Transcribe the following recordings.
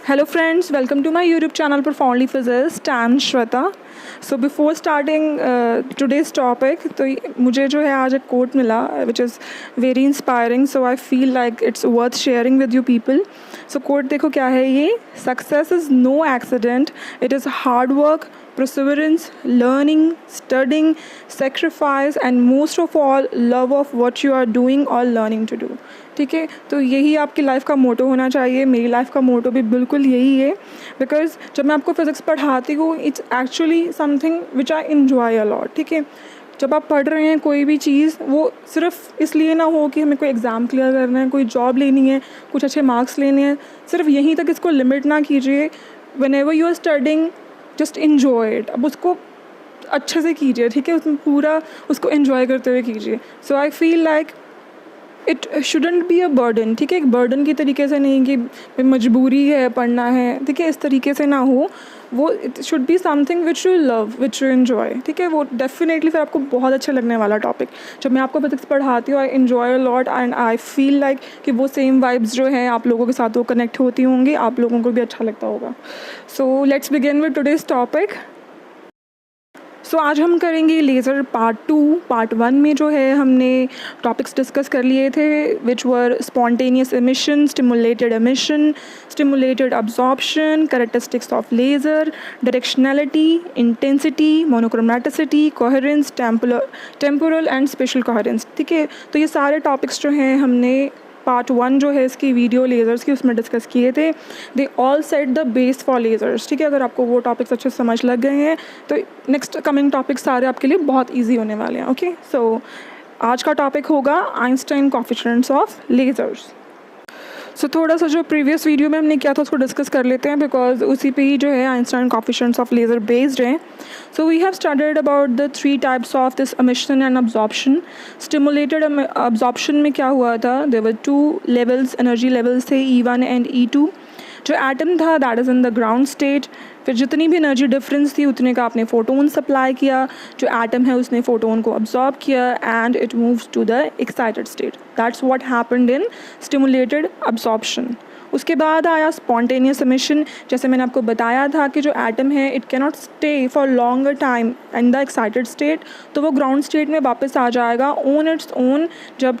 Hello friends, welcome to my YouTube channel Profoundly Physicist. I'm Shweta. So before starting today's topic, तो मुझे जो है आज एक quote मिला which is very inspiring. So I feel like it's worth sharing with you people. So quote देखो क्या है ये, Success is no accident. It is hard work, perseverance, learning, studying, sacrifice and most of all love of what you are doing or learning to do. ठीक है, तो यही आपकी life का मोटो होना चाहिए. मेरी लाइफ का मोटो भी बिल्कुल यही है, बिकॉज जब मैं आपको फिज़िक्स पढ़ाती हूँ it's actually something which I enjoy a lot. ठीक है, जब आप पढ़ रहे हैं कोई भी चीज़, वो सिर्फ इसलिए ना हो कि हमें कोई एग्ज़ाम क्लियर करना है, कोई जॉब लेनी है, कुछ अच्छे मार्क्स लेने हैं, सिर्फ यहीं तक इसको लिमिट ना कीजिए. Whenever you are studying just enjoy it. अब उसको अच्छे से कीजिए, ठीक है, उसमें पूरा उसको इन्जॉय करते हुए कीजिए. So I feel like it shouldn't be a burden. ठीक है, एक बर्डन की तरीके से नहीं कि मजबूरी है पढ़ना है, ठीक है, इस तरीके से ना हो. वो it should be something which you love, which you enjoy. ठीक है, वो डेफिनेटली फिर आपको बहुत अच्छा लगने वाला टॉपिक. जब मैं आपको फिजिक्स पढ़ाती हूँ I enjoy a lot and I feel like कि वो सेम वाइब्स जो हैं आप लोगों के साथ वो कनेक्ट होती होंगी, आप लोगों को भी अच्छा लगता होगा. So let's begin with today's topic. So आज हम करेंगे लेज़र पार्ट 2. पार्ट 1 में जो है हमने टॉपिक्स डिस्कस कर लिए थे which were spontaneous emission, stimulated emission, stimulated absorption, characteristics of laser, directionality, intensity, monochromaticity, coherence, temporal and spatial coherence. ठीक है, तो ये सारे टॉपिक्स जो हैं हमने पार्ट 1 जो है इसकी वीडियो लेज़र्स की उसमें डिस्कस किए थे. They all set the base for lasers. ठीक है, अगर आपको वो टॉपिक्स अच्छे से समझ लग गए हैं तो नेक्स्ट कमिंग टॉपिक्स सारे आपके लिए बहुत ईजी होने वाले हैं. ओके, सो आज का टॉपिक होगा आइंस्टाइन कोएफिशिएंट्स ऑफ लेज़र्स. सो थोड़ा सा जो प्रीवियस वीडियो में हमने किया था उसको डिस्कस कर लेते हैं, बिकॉज उसी पे ही जो है Einstein coefficients of laser based हैं. So we have studied about the 3 types of this emission and absorption. Stimulated absorption में क्या हुआ था, there were 2 levels, energy levels थे, E1 एंड E2. जो एटम था that is in the ground state. फिर जितनी भी एनर्जी डिफरेंस थी उतने का आपने फोटोन सप्लाई किया. जो एटम है उसने फोटोन को अब्जॉर्ब किया and it moves to the excited state. That's what happened in stimulated absorption. उसके बाद आया स्पॉन्टेनियस एमिशन. जैसे मैंने आपको बताया था कि जो एटम है it can not stay for longer time in the excited state, तो वो ग्राउंड स्टेट में वापस आ जाएगा ऑन इट्स ओन, जब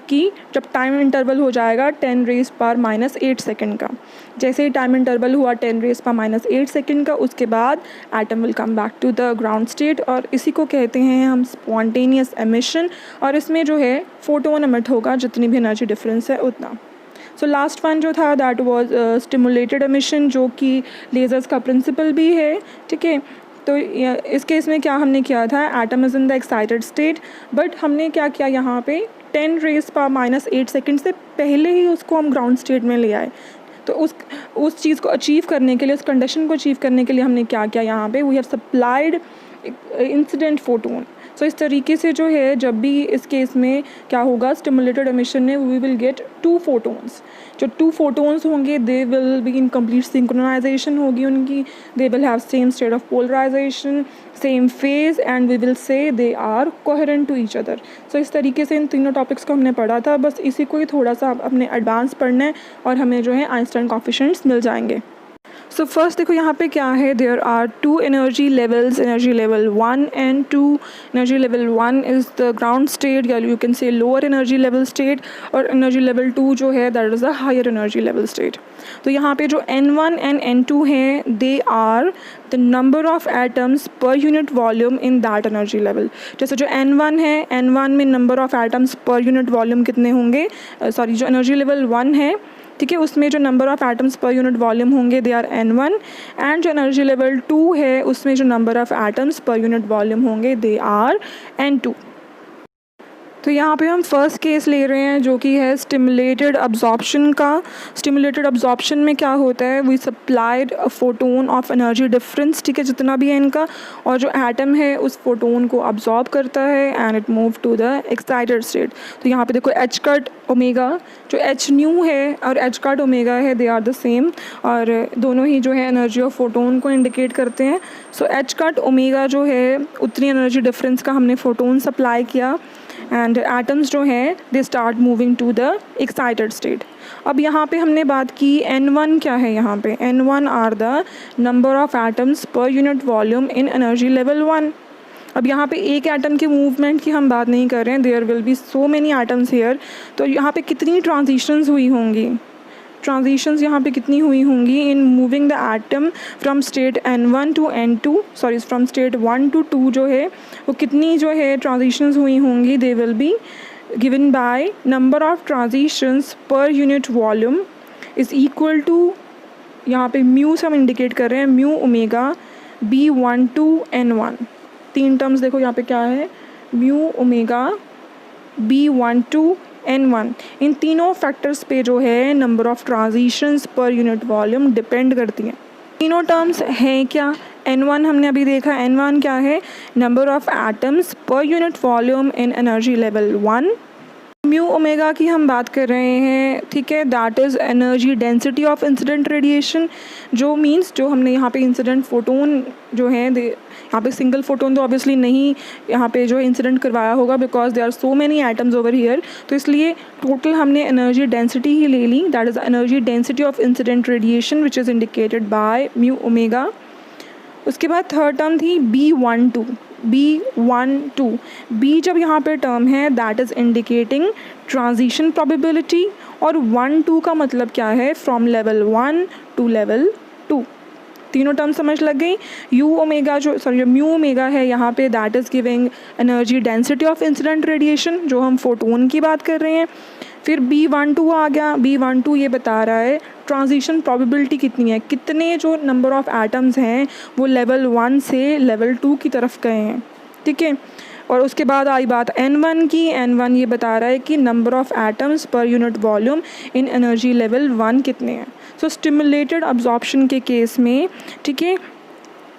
टाइम इंटरवल हो जाएगा 10⁻⁻8 सेकेंड का. जैसे ही टाइम इंटरवल हुआ 10⁻⁸ सेकेंड का, उसके बाद atom will come back to the ground state और इसी को कहते हैं हम स्पॉन्टेनियस एमिशन. और इसमें जो है फोटोन एमिट होगा, जितनी भी एनर्जी डिफरेंस है उतना. सो लास्ट वन जो था दैट वाज स्टिमुलेटेड एमिशन, जो कि लेज़र्स का प्रिंसिपल भी है. ठीक है, तो इस केस में क्या हमने किया था, atom is in the excited state, but हमने क्या किया यहाँ पे 10⁻⁸ सेकेंड से पहले ही उसको हम ग्राउंड स्टेट में ले आए. तो उस चीज़ को अचीव करने के लिए, उस कंडीशन को अचीव करने के लिए हमने क्या किया यहाँ पे, we have supplied incident photon. So इस तरीके से जो है जब भी इस केस में क्या होगा, स्टिमुलेटेड एमिशन में वी विल गेट 2 फोटोन्स. जो 2 फोटोन्स होंगे they will be in complete synchronization होगी उनकी. They will have same state of polarization, same phase and we will say they are coherent to each other. So इस तरीके से इन तीनों topics को हमने पढ़ा था. बस इसी को ही थोड़ा सा अपने एडवांस पढ़ना है और हमें जो है आइंस्टाइन कोएफिशिएंट्स मिल जाएंगे. सो फर्स्ट देखो यहाँ पे क्या है, there are 2 energy levels, energy level 1 and 2. Energy level 1 is the ground state या you can say lower energy level state, और एनर्जी लेवल 2 जो है that is the higher energy level state. तो यहाँ पे जो N1 एंड N2 हैं they are the number of atoms per unit volume in that energy level. जैसे जो N1 है, N1 में number of atoms per unit volume कितने होंगे, जो एनर्जी लेवल 1 है, ठीक है, उसमें जो number of atoms per unit volume होंगे दे आर N1. एंड जो एनर्जी लेवल 2 है उसमें जो number of atoms per unit volume होंगे दे आर N2. तो यहाँ पे हम फर्स्ट केस ले रहे हैं जो कि है स्टिमुलेटेड अब्जॉर्प्शन का. स्टिमुलेटेड अब्जॉर्प्शन में क्या होता है, we supplied a photon of energy difference, ठीक है, जितना भी है इनका, और जो एटम है उस फोटोन को अब्जॉर्ब करता है and it move to the excited state. तो यहाँ पे देखो एच कट ओमेगा, जो एच न्यू है और एच कट ओमेगा है दे आर द सेम, और दोनों ही जो है एनर्जी ऑफ फोटोन को इंडिकेट करते हैं. सो एच कट ओमेगा जो है उतनी एनर्जी डिफरेंस का हमने फोटोन सप्लाई किया एंड एटम्स जो हैं they start moving to the excited state. अब यहाँ पे हमने बात की N1 क्या है, यहाँ पे N1 are the number of atoms per unit volume in energy level 1। अब यहाँ पे एक एटम के मूवमेंट की हम बात नहीं कर रहे हैं, there will be so many atoms here. तो यहाँ पे कितनी ट्रांजिशंस हुई होंगी, ट्रांजिशंस यहाँ पे कितनी हुई होंगी in moving the atom from state N1 to N2, sorry from state 1 to 2 जो है वो कितनी जो है ट्रांजिशंस हुई होंगी, they will be given by number of transitions per unit volume is equal to, यहाँ पे म्यू से हम इंडिकेट कर रहे हैं, mu omega B1 to N1। तीन टर्म्स देखो यहाँ पे क्या है, mu omega B1 to N1। इन तीनों फैक्टर्स पे जो है number of transitions per unit volume depend करती हैं। तीनों टर्म्स हैं क्या, N1 हमने अभी देखा, N1 क्या है, number of atoms per unit volume in energy level 1। Mu omega की हम बात कर रहे हैं, ठीक है, that is energy density of incident radiation, जो मीन्स जो हमने यहाँ पे इंसिडेंट फोटोन जो है यहाँ पे सिंगल फोटोन तो ऑब्वियसली नहीं यहाँ पे जो है इंसिडेंट करवाया होगा because they are so many atoms over here, तो इसलिए टोटल हमने एनर्जी डेंसिटी ही ले ली, that is energy density of incident radiation which is indicated by mu omega. उसके बाद थर्ड टर्म थी B12, B जब यहाँ पे टर्म है that is indicating transition probability, और 1-2 का मतलब क्या है, फ्रॉम लेवल 1 टू लेवल 2। तीनों टर्म समझ लग गई। यू ओमेगा जो म्यू ओमेगा है यहाँ पे that is giving energy density of incident radiation, जो हम फोटोन की बात कर रहे हैं। फिर B12 आ गया, B12 ये बता रहा है ट्रांजिशन प्रोबेबिलिटी कितनी है, कितने जो नंबर ऑफ एटम्स हैं वो लेवल 1 से लेवल 2 की तरफ गए हैं, ठीक है। और उसके बाद आई बात N1 की, N1 ये बता रहा है कि number of atoms per unit volume in energy level 1 कितने हैं। सो स्टिमुलेटेड अब्जॉर्प्शन के केस में, ठीक है,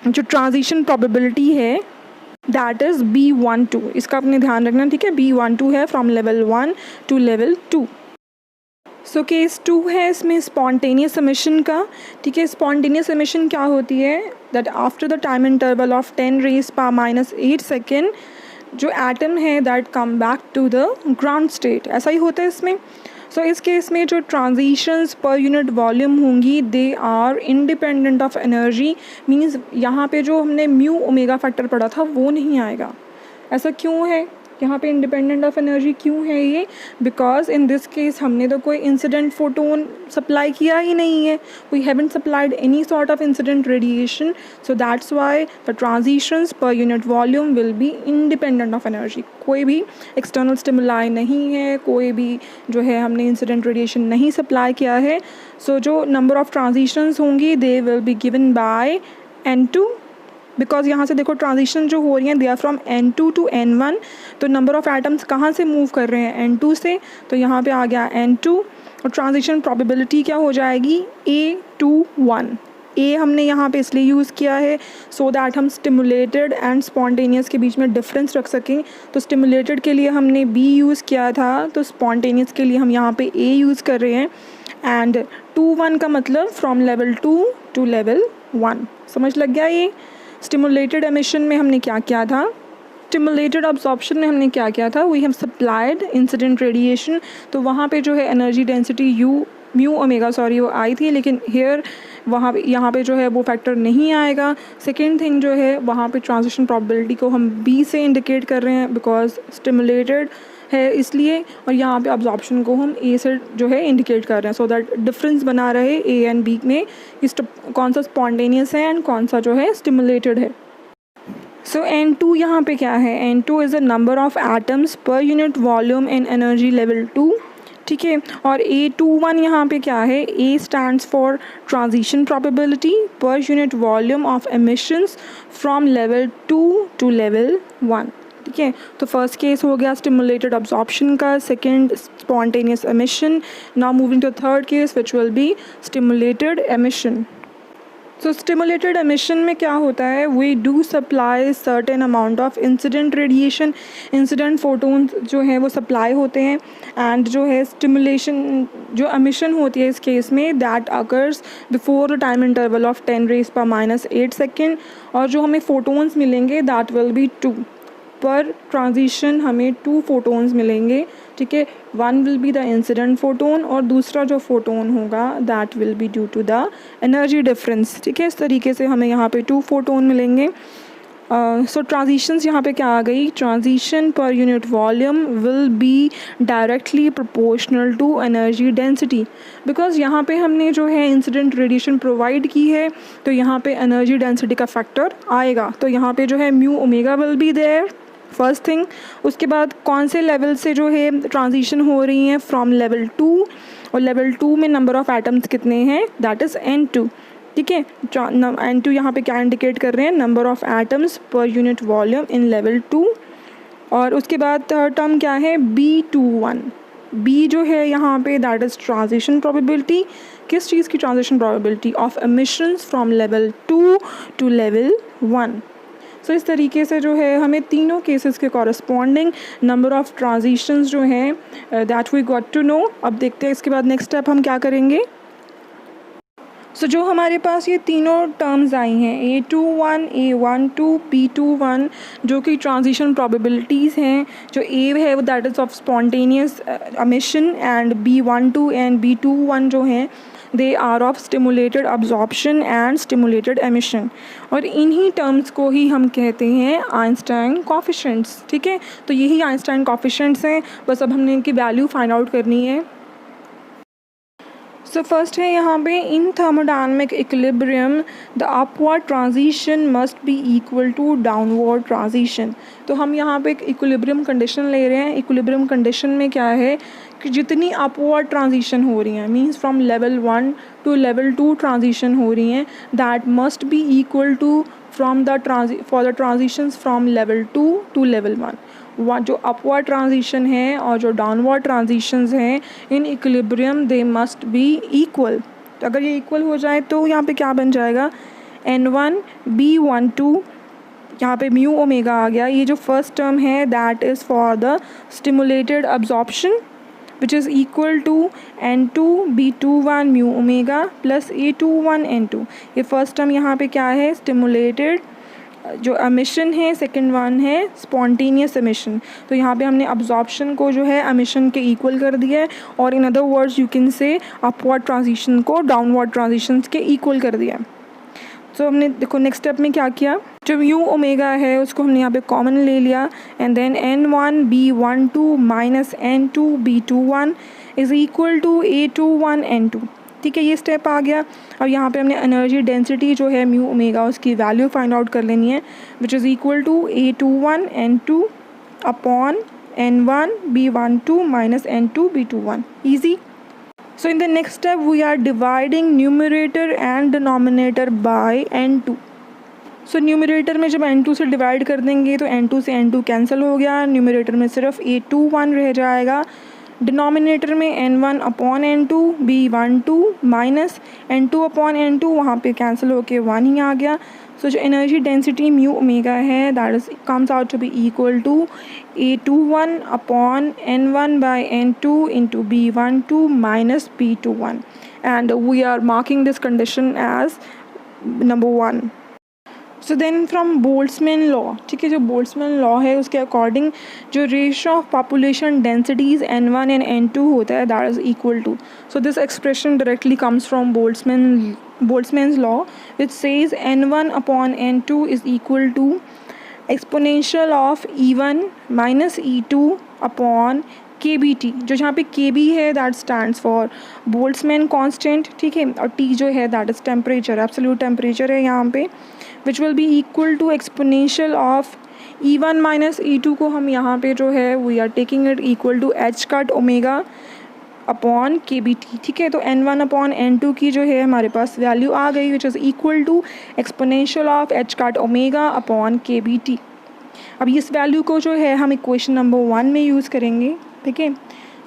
जो ट्रांजिशन प्रोबेबिलिटी है दैट इज़ B12, इसका अपने ध्यान रखना, ठीक है, B12 है from level 1 to level 2। So case 2 है इसमें स्पॉन्टेनियस एमिशन का, ठीक है। स्पॉन्टेनियस एमिशन क्या होती है, that after the time interval of 10⁻⁸ second जो एटम है that come back to the ground state, ऐसा ही होता है इसमें। सो इस केस में जो ट्रांजिशंस पर यूनिट वॉल्यूम होंगी they are independent of energy, means यहाँ पे जो हमने म्यू ओमेगा फैक्टर पढ़ा था वो नहीं आएगा। ऐसा क्यों है, यहाँ पे इंडिपेंडेंट ऑफ एनर्जी क्यों है ये, बिकॉज इन दिस केस हमने तो कोई इंसिडेंट फोटोन सप्लाई किया ही नहीं है, we haven't supplied any sort of incident radiation, so that's why the transitions per unit volume will be independent of energy. कोई भी एक्सटर्नल स्टिमुलाई नहीं है, कोई भी जो है हमने इंसिडेंट रेडिएशन नहीं सप्लाई किया है, सो जो नंबर ऑफ ट्रांजिशंस होंगी they will be given bye N2, because यहाँ से देखो ट्रांजिशन जो हो रही हैं they are from N2 to N1, तो नंबर ऑफ एटम्स कहाँ से मूव कर रहे हैं, N2 से, तो यहाँ पे आ गया N2, और ट्रांजिशन प्रोबेबिलिटी क्या हो जाएगी, A21। ए हमने यहाँ पे इसलिए यूज़ किया है सो दैट हम स्टिमुलेटेड एंड स्पॉन्टेनियस के बीच में डिफरेंस रख सकें। तो स्टिमुलेटेड के लिए हमने बी यूज़ किया था, तो स्पॉन्टेनियस के लिए हम यहाँ पे ए यूज़ कर रहे हैं। एंड 2-1 का मतलब फ्रॉम लेवल 2 टू लेवल 1, समझ लग गया। ये स्टिमुलेटेड एमिशन में हमने क्या किया था, स्टिमुलेटेड अब्जॉर्प्शन में हमने क्या किया था, we have supplied incident radiation, तो वहाँ पे जो है एनर्जी डेंसिटी म्यू ओमेगा वो आई थी, लेकिन हेयर यहाँ पे जो है वो फैक्टर नहीं आएगा। सेकेंड थिंग जो है वहाँ पे ट्रांजिशन प्रोबेबिलिटी को हम बी से इंडिकेट कर रहे हैं बिकॉज स्टिमुलेटेड है इसलिए, और यहाँ पे अब्जॉर्प्शन को हम ए से जो है इंडिकेट कर रहे हैं सो दैट डिफरेंस बना रहे ए एंड बी में, कौन सा स्पॉन्टेनियस है एंड कौन सा जो है स्टिमुलेटेड है। सो N2 यहाँ पे क्या है, N2 is the number of atoms per unit volume in energy level 2, ठीक है। और A21 यहाँ पे क्या है, A stands for transition probability per unit volume of emissions from level 2 to level 1, ठीक है। तो फर्स्ट केस हो गया स्टिमुलेटेड अब्जॉर्प्शन का, second spontaneous emission, now moving to third case which will be stimulated emission. So stimulated emission में क्या होता है, we do supply certain amount of incident radiation, incident photons जो हैं वो सप्लाई होते हैं, एंड जो है स्टिमुलेशन जो एमिशन होती है इस केस में that occurs before the time interval of 10⁻⁸ second, और जो हमें फोटोन्स मिलेंगे दैट विल बी 2, पर ट्रांजिशन हमें 2 फोटोन्स मिलेंगे, ठीक है। One will be the incident photon और दूसरा जो फोटोन होगा that will be due to the energy difference, ठीक है। इस तरीके से हमें यहाँ पे 2 फोटोन मिलेंगे। सो ट्रांजिशंस यहाँ पे क्या आ गई, transition per unit volume will be directly proportional to energy density, because यहाँ पे हमने जो है इंसिडेंट रेडिएशन प्रोवाइड की है, तो यहाँ पे एनर्जी डेंसिटी का फैक्टर आएगा। तो यहाँ पे जो है mu omega will be there, first thing. उसके बाद कौन से लेवल से जो है ट्रांजिशन हो रही हैं, फ्रॉम लेवल 2, और लेवल 2 में नंबर ऑफ़ एटम्स कितने हैं, दैट इज़ N2, ठीक है। N2 यहाँ पे क्या इंडिकेट कर रहे हैं, number of atoms per unit volume in level 2। और उसके बाद थर्ड टर्म क्या है, B21, B जो है यहाँ पे दैट इज़ ट्रांजिशन प्रोबेबिलिटी। किस चीज़ की transition probability, of emissions from level 2 to level 1। So इस तरीके से जो है हमें तीनों केसेस के कॉरस्पॉन्डिंग नंबर ऑफ़ ट्रांजिशंस जो हैं that we got to know. अब देखते हैं इसके बाद नेक्स्ट स्टेप हम क्या करेंगे। सो जो हमारे पास ये तीनों टर्म्स आई हैं, A21, A12, B21, जो कि ट्रांजिशन प्रोबेबिलिटीज़ हैं। जो A है वो that is of spontaneous emission, and B12 and B21 जो हैं they are of stimulated absorption and stimulated emission. और इन्हीं टर्म्स को ही हम कहते हैं आइंस्टाइन कोफिशिएंट्स, ठीक है। तो यही आइंस्टाइन कोफिशिएंट्स हैं, बस अब हमने इनकी वैल्यू फाइंड आउट करनी है। सो फर्स्ट है यहाँ पे, in thermodynamic equilibrium the upward transition must be equal to downward transition. तो हम यहाँ पे एक इक्विलिब्रियम कंडीशन ले रहे हैं। इक्विलिब्रियम कंडीशन में क्या है कि जितनी अपवर्ड ट्रांजिशन हो रही हैं, means from level 1 to level 2 transition हो रही हैं, that must be equal to from the for the transitions from level 2 to level 1। जो अपवर्ड ट्रांजिशन है और जो डाउनवर्ड ट्रांजिशंस हैं in equilibrium they must be equal. तो अगर ये इक्वल हो जाए तो यहाँ पे क्या बन जाएगा, N1 B12, यहाँ पे म्यू ओमेगा आ गया। ये जो फर्स्ट टर्म है that is for the stimulated absorption which is equal to N2 B21 mu omega plus A21 N2। ये फर्स्ट टर्म यहाँ पे क्या है, स्टिमुलेटेड जो एमिशन है, सेकंड वन है स्पॉन्टेनियस एमिशन। तो यहाँ पे हमने अब्जॉर्प्शन को जो है एमिशन के इक्वल कर दिया है, और in other words you can से अपवर्ड ट्रांजिशन को डाउनवर्ड ट्रांजिशन के इक्वल कर दिया। तो हमने देखो नेक्स्ट स्टेप में क्या किया, जो म्यू ओमेगा है उसको हमने यहाँ पे कॉमन ले लिया, and then N1 B12 minus N2 B21 is equal to A21 N2, ठीक है। ये स्टेप आ गया। अब यहाँ पे हमने एनर्जी डेंसिटी जो है म्यू ओमेगा उसकी वैल्यू फाइंड आउट कर लेनी है, which is equal to A21 N2 upon N1 B12 minus N2 B21, easy. So in the next step we are dividing numerator and denominator by N2। So numerator में जब N2 से divide कर देंगे तो N2 से N2 cancel हो गया, numerator में सिर्फ A21 रह जाएगा। डिनोमिनेटर में N1 upon N2 B12 minus N2 upon N2, वहाँ पे कैंसिल होके 1 ही आ गया। सो जो एनर्जी डेंसिटी म्यू ओमेगा है that is comes out to be equal to A21 upon N1 by N2 into B12 minus B21, and we are marking this condition as number 1। So then from Boltzmann law, ठीक है, जो Boltzmann law है उसके according जो ratio of population densities N1 and N2 होता है that is equal to, so this expression directly comes from Boltzmann's law which says N1 upon N2 is equal to exponential of E1 minus E2 upon KBT, जो यहाँ पे KB है that stands for Boltzmann constant, ठीक है, और T जो है that is temperature, absolute temperature है यहाँ पे, which will be equal to exponential of E1 minus E2 को हम यहाँ पे जो है we are taking it equal to H cut omega upon KBT, ठीक है। तो N1 अपॉन N2 की जो है हमारे पास वैल्यू आ गई which is equal to exponential of H cut omega upon KBT। अब इस वैल्यू को जो है हम इक्वेशन नंबर 1 में यूज़ करेंगे, ठीक है।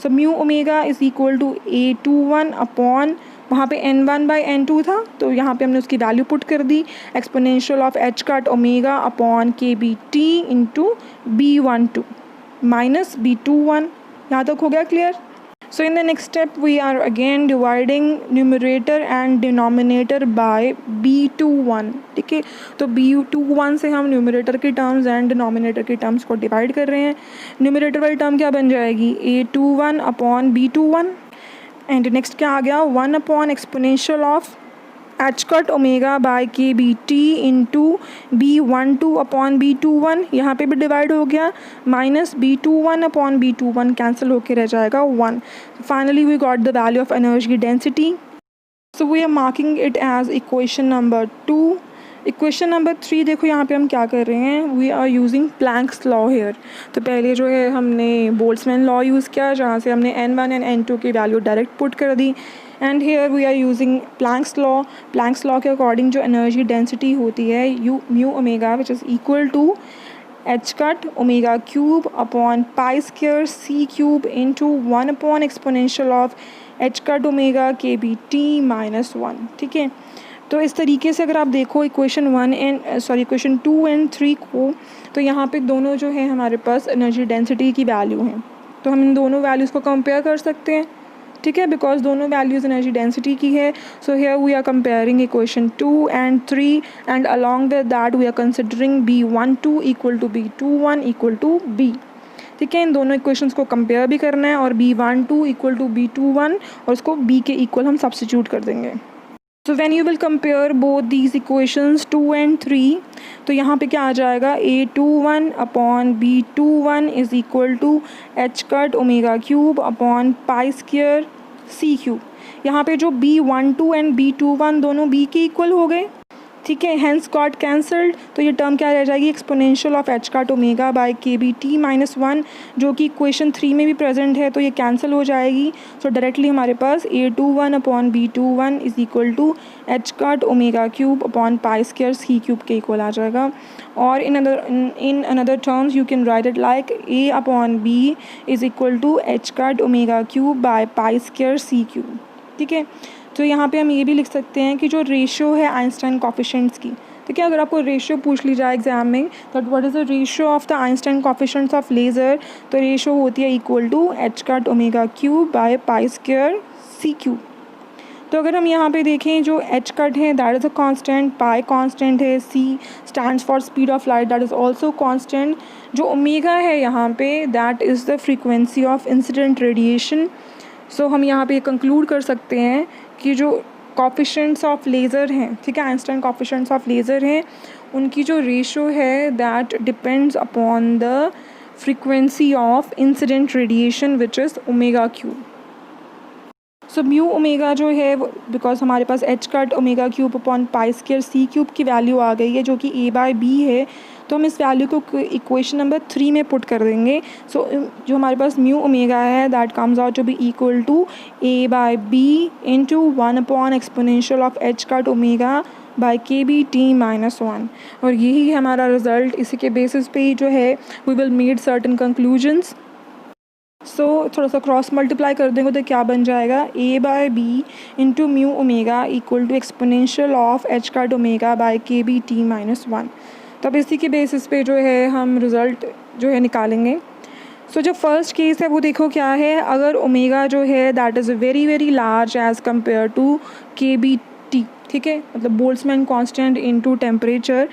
So mu omega is equal to A21 upon, वहाँ पे N1 बाई N2 था तो यहाँ पे हमने उसकी वैल्यू पुट कर दी, exponential of H cut omega upon KBT into B12 minus B21। यहाँ तक हो गया clear. So in the next step we are again dividing numerator and denominator by b21. ठीक है, तो b21 से हम न्यूमरेटर की टर्म्स एंड डिनोमिनेटर की टर्म्स को डिवाइड कर रहे हैं. न्यूमरेटर वाली टर्म क्या बन जाएगी, a21 upon b21 and next क्या आ गया, 1 upon exponential of H cut omega by K B T into b12 upon b21. यहाँ पे भी डिवाइड हो गया, minus b21 upon b21 cancel होके रह जाएगा 1. Finally we got the value of energy density. So we are marking it as equation number 2. Equation number 3 देखो यहाँ पे हम क्या कर रहे हैं, we are using Planck's law here. तो पहले जो है हमने बोल्ट्जमैन लॉ यूज़ किया, जहाँ से हमने n1 एंड n2 की वैल्यू डायरेक्ट पुट कर दी. And here we are using Planck's law. Planck's law के अकॉर्डिंग जो एनर्जी डेंसिटी होती है U mu omega which is equal to H cut omega cube upon pi square C cube into 1 upon exponential of H cut omega K B T minus 1. ठीक है, तो इस तरीके से अगर आप देखो इक्वेशन 2 एंड 3 को, तो यहाँ पे दोनों जो है हमारे पास एनर्जी डेंसिटी की वैल्यू हैं. तो हम इन दोनों वैल्यूज़ को कंपेयर कर सकते हैं. ठीक है, बिकॉज दोनों वैल्यूज़ एनर्जी डेंसिटी की है. So here we are comparing equation 2 and 3 and along with that we are considering b12 equal to b21 equal to b. ठीक है, इन दोनों इक्वेशंस को कंपेयर भी करना है और b12 इक्वल टू b21 और उसको b के इक्वल हम सब्स्टिट्यूट कर देंगे. So when you will compare both these equations 2 and 3, तो यहाँ पे क्या आ जाएगा, a21 upon b21 is equal to H cut omega cube upon pi square C cube. यहाँ पे जो b12 एंड b21 दोनों b के इक्वल हो गए. ठीक है, हैंस गॉट कैंसल्ड. तो ये टर्म क्या रह जाएगी, exponential of H cut omega by K B T minus 1, जो कि इक्वेशन 3 में भी प्रेजेंट है, तो ये कैंसिल हो जाएगी. सो डायरेक्टली हमारे पास a21 upon b21 is equal to H cut omega cube upon pi square C cube के इक्वल आ जाएगा. और in another terms you can write it like a upon b is equal to H cut omega cube by pi square C cube. ठीक है, तो यहाँ पे हम ये भी लिख सकते हैं कि जो रेशियो है आइंस्टाइन कोफिशिएंट्स की. ठीक है, अगर आपको रेशियो पूछ ली जाए एग्जाम में, that what is the ratio of the Einstein coefficients of laser, तो रेशियो होती है equal to H cut omega cube by pi square C cube. तो अगर हम यहाँ पे देखें, जो एच कट है that is a constant, pi constant है, C stands for speed of light that is also constant. जो ओमेगा है यहाँ पे that is the frequency of incident radiation. सो हम यहाँ पे कंक्लूड कर सकते हैं कि जो कोफिशिएंट्स ऑफ लेज़र हैं, ठीक है, आइंस्टाइन कोफिशिएंट्स ऑफ लेज़र हैं, उनकी जो रेशियो है that depends upon the frequency of incident radiation which is omega cube. So mu omega जो है, बिकॉज हमारे पास h cut omega cube upon pi square सी क्यूब की वैल्यू आ गई है जो कि a बाय बी है, तो हम इस वैल्यू को इक्वेशन नंबर 3 में पुट कर देंगे. सो जो हमारे पास म्यू ओमेगा है that comes out to be equal to a by B into 1 upon exponential of H cut omega by K B T minus 1. और यही है हमारा रिजल्ट. इसी के बेसिस पे ही जो है we will made certain conclusions. So थोड़ा सा क्रॉस मल्टीप्लाई कर देंगे तो क्या बन जाएगा, a by B into mu omega equal to exponential of H cut omega by K B T minus 1. तब इसी के बेसिस पे जो है हम रिज़ल्ट जो है निकालेंगे. सो जो फर्स्ट केस है वो देखो क्या है, अगर ओमेगा जो है that is very very large as compare to K B T. ठीक है, मतलब बोल्ट्जमैन कांस्टेंट इनटू टेम्परेचर.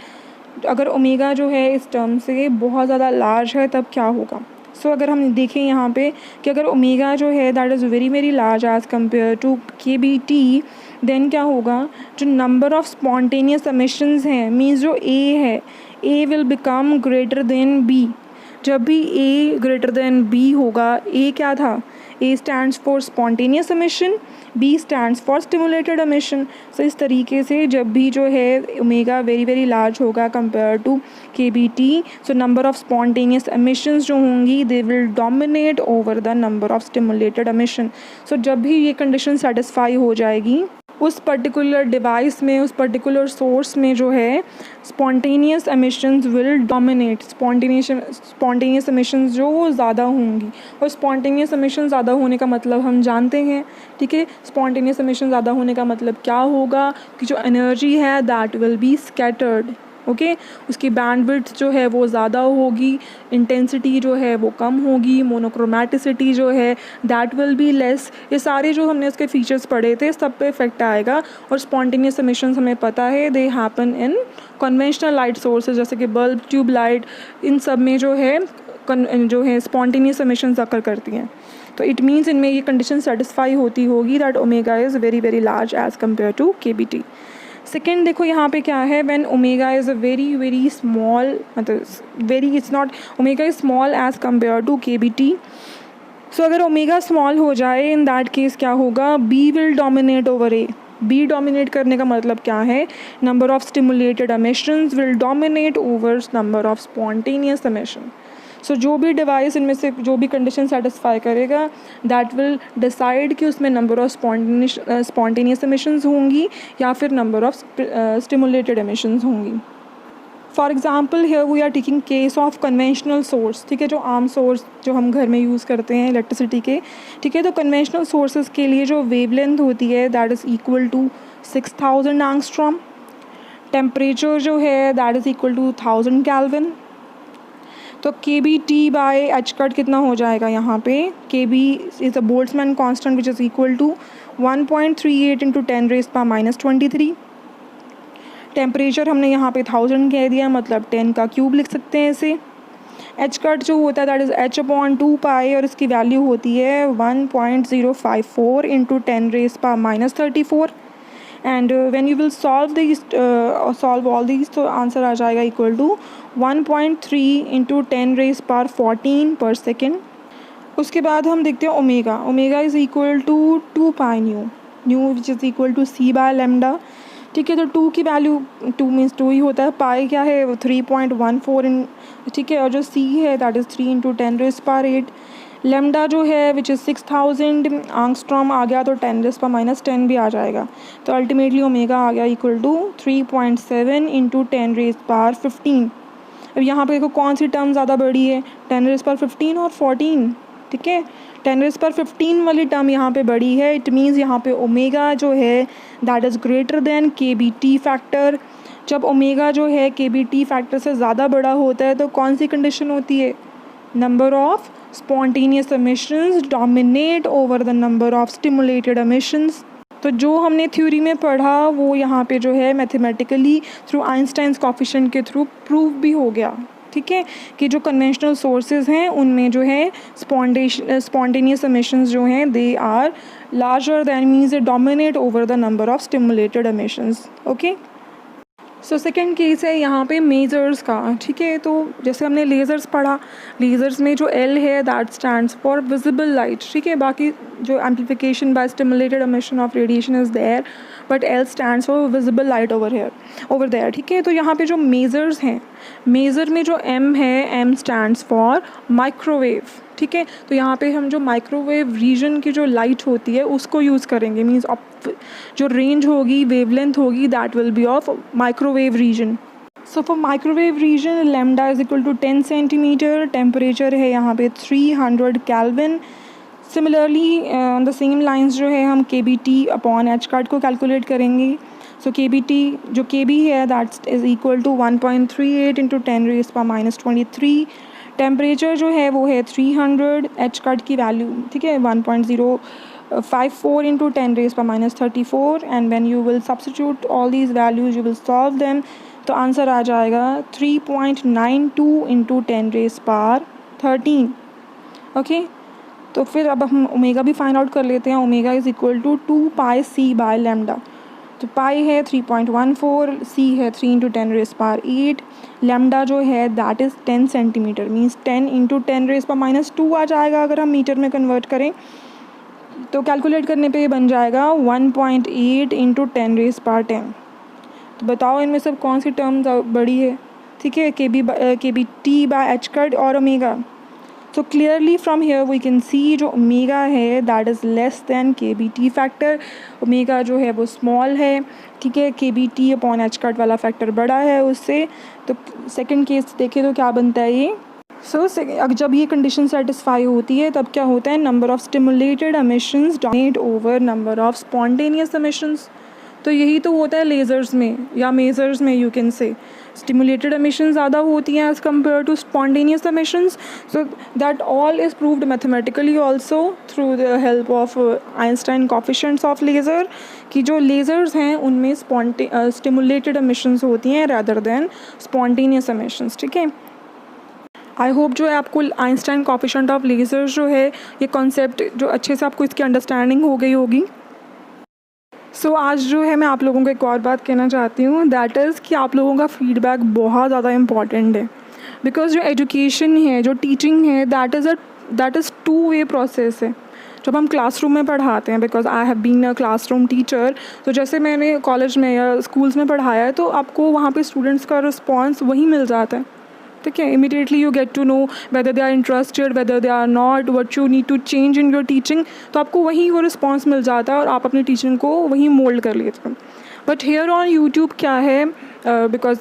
अगर ओमेगा जो है इस टर्म से बहुत ज़्यादा लार्ज है तब क्या होगा. सो अगर हम देखें यहाँ पे कि अगर ओमेगा जो है that is very very large as compare to K B T, then क्या होगा, जो नंबर ऑफ स्पॉन्टेनियस एमिशंस हैं, मीन्स जो ए है, A will become greater than B. जब भी ए ग्रेटर देन बी होगा, ए क्या था, A stands for spontaneous emission, B stands for stimulated emission. So इस तरीके से जब भी जो है ओमेगा वेरी वेरी लार्ज होगा compare to K B T, so number of spontaneous emissions जो होंगी they will dominate over the number of stimulated emission. So जब भी ये कंडीशन सेटिस्फाई हो जाएगी, उस पर्टिकुलर डिवाइस में, उस पर्टिकुलर सोर्स में जो है spontaneous emissions will dominate. Spontaneous emissions जो ज़्यादा होंगी, और स्पॉन्टेनियस एमिशन ज़्यादा होने का मतलब हम जानते हैं. ठीक है, स्पॉन्टेनियस एमिशन ज़्यादा होने का मतलब क्या होगा कि जो एनर्जी है that will B scattered. Okay उसकी बैंडविड्थ जो है वो ज़्यादा होगी, इंटेंसिटी जो है वो कम होगी, मोनोक्रोमेटिसिटी जो है दैट विल बी लेस। ये सारे जो हमने उसके फीचर्स पढ़े थे सब पे इफेक्ट आएगा। और स्पॉन्टेनियस एमिशंस हमें पता है they happen in conventional light sources जैसे कि बल्ब, ट्यूब लाइट, इन सब में जो है स्पॉन्टेनियस एमिशंस अकर करती हैं। तो इट मीन्स इनमें ये कंडीशन सेटिस्फाई होती होगी that omega is very very large as compare to KBT। Second देखो यहाँ पे क्या है, when omega is a very very small, मतलब very it's not omega is small as compare to KBT। So अगर omega small हो जाए in that case क्या होगा, B will dominate over A। B डोमिनेट करने का मतलब क्या है, number of stimulated emissions will dominate over number of spontaneous emission. So जो भी डिवाइस इनमें से जो भी कंडीशन सेटिस्फाई करेगा दैट विल डिसाइड कि उसमें नंबर ऑफ स्पॉन्टेनियस एमिशंस होंगी या फिर नंबर ऑफ स्टिमुलेटेड एमिशंस होंगी। For example here we are taking case of conventional source, ठीक है, जो आम सोर्स जो हम घर में यूज़ करते हैं इलेक्ट्रिसिटी के, ठीक है। तो कन्वेंशनल सोर्सेज के लिए जो वेवलेंथ होती है that is equal to 6000 angstrom. Temperature जो है that is equal to 1000 kelvin. तो KBT बाय एच कट कितना हो जाएगा यहाँ पे, KB is a Boltzmann constant which is equal to 1.38 into 10⁻⁻23। Temperature हमने यहाँ पे 1000 कह दिया, मतलब 10 का क्यूब लिख सकते हैं इसे। एच कट जो होता है दैट इज़ h/2π और इसकी वैल्यू होती है 1.054 into 10⁻⁻34। And when you will solve all these तो आंसर आ जाएगा इक्वल टू 1.3 इंटू 10⁻14 पर सेकेंड। उसके बाद हम देखते हैं omega. Omega is equal to 2π nu which is equal to C/λ, ठीक है। तो 2 की वैल्यू 2 मीन्स 2 ही होता है, पाई क्या है 3.14 ठीक है, और जो C है दैट इज़ 3 इंटू 10⁻8। लेमडा जो है विच इज़ 6000 एंगस्ट्रॉम आ गया तो 10⁻10 भी आ जाएगा। तो अल्टीमेटली ओमेगा आ गया इक्वल टू 3.7 इंटू 10⁻15। अब यहाँ पे देखो कौन सी टर्म ज़्यादा बड़ी है, 10⁻15 और 14, ठीक है। 10⁻15 वाली टर्म यहाँ पे बड़ी है, इट मीन्स यहाँ पे ओमेगा जो है that is greater than KBT factor. जब ओमेगा जो है KBT फैक्टर से ज़्यादा बड़ा होता है तो कौन सी कंडीशन होती है, number of spontaneous emissions dominate over the number of stimulated emissions. तो जो हमने थ्योरी में पढ़ा वो यहाँ पे जो है मैथमेटिकली थ्रू आइंस्टाइन्स कोएफिशिएंट के थ्रू प्रूव भी हो गया, ठीक है, कि जो कन्वेंशनल सोर्सेज हैं उनमें जो है स्पॉन्टेनियस एमिशंस जो हैं they are larger than, means they dominate over the number of stimulated emissions. Okay, so second case है यहाँ पे मेजर्स का, ठीक है। तो जैसे हमने लेज़र्स पढ़ा, लेज़र्स में जो L है that stands for visible light, ठीक है। बाकी जो amplification by stimulated emission of radiation is there, but L stands for visible light over there, ठीक है। तो यहाँ पे जो मेजर्स हैं, मेजर में जो M है, M स्टैंड्स फॉर माइक्रोवेव, ठीक है। तो यहाँ पे हम जो माइक्रोवेव रीजन की जो लाइट होती है उसको यूज़ करेंगे, मीन्स जो रेंज होगी, वेवलेंथ होगी that will be of microwave region. So for microwave region lambda is equal to 10 centimetre, temperature है यहाँ पे 300 kelvin. Similarly on the same lines जो है हम KBT अपॉन एच कट को कैलकुलेट करेंगे। सो KBT जो KB है that is equal to 1.38 into 10⁻⁻23। Temperature जो है वो है 300, एच कट की वैल्यू, ठीक है, 1.054 into 10⁻34। And when you will substitute all these values you will solve them, तो आंसर आ जाएगा 3.92 इंटू 10⁻13। ओके, तो फिर अब हम ओमेगा भी फाइंड आउट कर लेते हैं। Omega is equal to 2πc/λ। तो पाई है 3.14, C है 3 इंटू 10⁻8, लैम्डा जो है that is 10 centimetre, means 10 into 10⁻2 आ जाएगा अगर हम मीटर में कन्वर्ट करें। तो कैलकुलेट करने पे ये बन जाएगा 1.8 इंटू 10⁻10। तो बताओ इनमें सब कौन सी टर्म बड़ी है, ठीक है, KBT बाय एच कट और ओमेगा। तो clearly from here we can see जो ओमेगा है that is less than KBT factor. Omega जो है वो स्मॉल है, ठीक है, KBT अपॉन एच कट वाला फैक्टर बड़ा है उससे। तो सेकंड केस देखें तो क्या बनता है ये। जब ये कंडीशन सेटिस्फाई होती है तब क्या होता है, number of stimulated emissions dominate over number of spontaneous emissions. तो यही तो होता है लेज़र्स में या मेजर्स में, you can say stimulated emission ज़्यादा होती हैं as compare to spontaneous emissions. So that all is proved mathematically also through the help of Einstein coefficients of laser, कि जो लेज़र्स हैं उनमें स्टिमुलेटेड एमिशंस होती हैं रादर देन स्पॉन्टेनियस एमिशंस. ठीक है, आई होप जो है आपको आइंस्टाइन कोफिशिएंट ऑफ लेज़र जो है ये कॉन्सेप्ट जो अच्छे से आपको इसकी अंडरस्टैंडिंग हो गई होगी. सो आज जो है मैं आप लोगों को एक और बात कहना चाहती हूँ, दैट इज़ कि आप लोगों का फीडबैक बहुत ज़्यादा इम्पॉर्टेंट है. बिकॉज जो एजुकेशन है, जो टीचिंग है, that is two way process है. जब हम क्लासरूम में पढ़ाते हैं, because I have been a classroom teacher, तो जैसे मैंने कॉलेज में या स्कूल्स में पढ़ाया है तो आपको वहाँ पे स्टूडेंट्स का रिस्पॉन्स वही मिल जाता है. ठीक है, immediately you get to know whether they are interested, whether they are not, what you need to change in your teaching. तो आपको वहीं वो रिस्पॉन्स मिल जाता है और आप अपनी टीचिंग को वहीं मोल्ड कर लेते हैं. बट हेयर ऑन यूट्यूब क्या है, because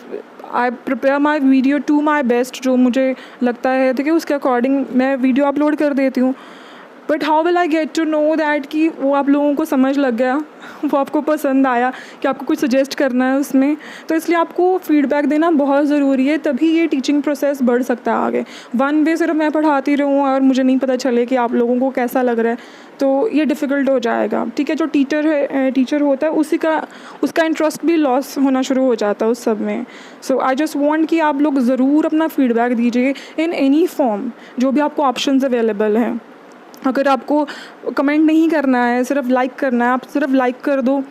I prepare my video to my best, जो मुझे लगता है ठीक है उसके अकॉर्डिंग मैं वीडियो अपलोड कर देती हूँ. But how will I get to know that कि वो आप लोगों को समझ लग गया, वो आपको पसंद आया, कि आपको कुछ सजेस्ट करना है उसमें. तो इसलिए आपको फीडबैक देना बहुत ज़रूरी है, तभी ये टीचिंग प्रोसेस बढ़ सकता है आगे. वन वे सिर्फ मैं पढ़ाती रहूँ और मुझे नहीं पता चले कि आप लोगों को कैसा लग रहा है, तो ये डिफ़िकल्ट हो जाएगा. ठीक है, जो टीचर होता है उसका इंटरेस्ट भी लॉस होना शुरू हो जाता है उस सब में. सो आई जस्ट वॉन्ट कि आप लोग ज़रूर अपना फीडबैक दीजिए इन एनी फॉर्म, जो भी आपको ऑप्शंस अवेलेबल हैं. अगर आपको कमेंट नहीं करना है, सिर्फ लाइक करना है, आप सिर्फ लाइक कर दो.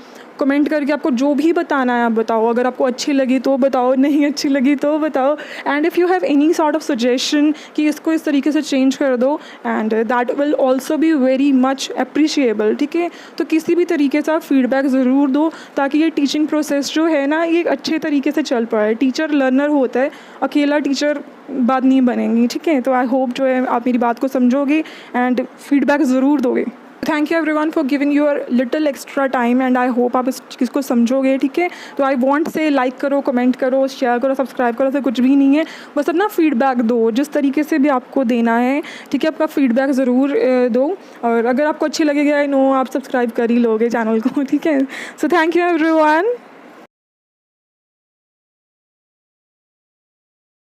कमेंट करके आपको जो भी बताना है आप बताओ. अगर आपको अच्छी लगी तो बताओ, नहीं अच्छी लगी तो बताओ. And if you have any sort of suggestion कि इसको इस तरीके से चेंज कर दो, and that will also be very much appreciable. ठीक है, तो किसी भी तरीके से आप फीडबैक ज़रूर दो, ताकि ये टीचिंग प्रोसेस जो है ना ये अच्छे तरीके से चल पाए. टीचर लर्नर होता है, अकेला टीचर बात नहीं बनेंगी. ठीक है, तो आई होप जो है आप मेरी बात को समझोगे एंड फीडबैक ज़रूर दोगे. Thank you everyone for giving your little extra time, and I hope आप इस चीज़ को समझोगे. ठीक है, तो आई वॉन्ट से लाइक करो, कमेंट करो, शेयर करो, सब्सक्राइब करो, तो कुछ भी नहीं है. बस अपना फीडबैक दो जिस तरीके से भी आपको देना है. ठीक है, आपका फीडबैक ज़रूर दो, और अगर आपको अच्छी लगेगी आई नो आप सब्सक्राइब कर ही लोगे चैनल को. ठीक है, सो थैंक यू एवरीवन.